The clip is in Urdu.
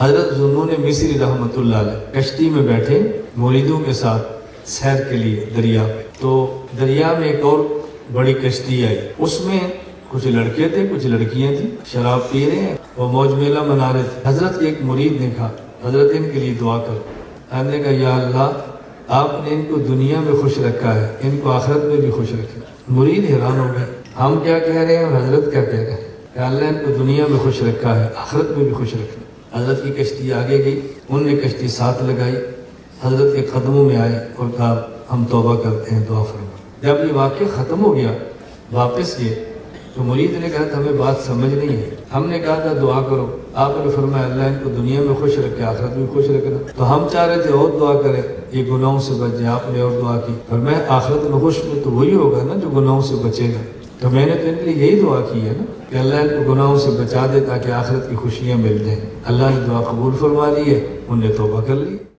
حضرت ذوالنون مصری رحمتہ اللہ علیہ کشتی میں بیٹھے مریدوں کے ساتھ سیر کے لیے دریا پہ، تو دریا میں ایک اور بڑی کشتی آئی، اس میں کچھ لڑکے تھے کچھ لڑکیاں تھیں، شراب پی رہے ہیں، وہ موج میلہ منا رہے تھے۔ حضرت کے ایک مرید نے کہا حضرت ان کے لیے دعا کرو۔ حضرت نے کہا یا اللہ آپ نے ان کو دنیا میں خوش رکھا ہے، ان کو آخرت میں بھی خوش رکھنا۔ مرید حیران ہو گئے، ہم کیا کہہ رہے ہیں اور حضرت کیا کہہ رہے ہیں کہ اللہ ان کو دنیا میں خوش رکھا ہے، آخرت میں بھی خوش رکھنا۔ حضرت کی کشتی آگے گئی، انہوں نے کشتی ساتھ لگائی، حضرت کے قدموں میں آئے اور کہا ہم توبہ کرتے ہیں، دعا فرما۔ جب یہ واقعہ ختم ہو گیا واپس گئے تو مرید نے کہا تھا ہمیں بات سمجھ نہیں ہے، ہم نے کہا تھا دعا کرو، آپ نے فرمایا اللہ ان کو دنیا میں خوش رکھے آخرت میں خوش رکھنا، تو ہم چاہ رہے تھے اور دعا کریں یہ گناہوں سے بچ جائے، آپ نے اور دعا کی، فرمایا آخرت میں خوش میں تو وہی ہوگا نا جو گناہوں سے بچے گا، تو میں نے تو ان کے لیے یہی دعا کی ہے نا کہ اللہ ان کو گناہوں سے بچا دے تاکہ آخرت کی خوشیاں مل جائیں۔ اللہ نے دعا قبول فرما لی ہے، انہوں نے توبہ کر لی۔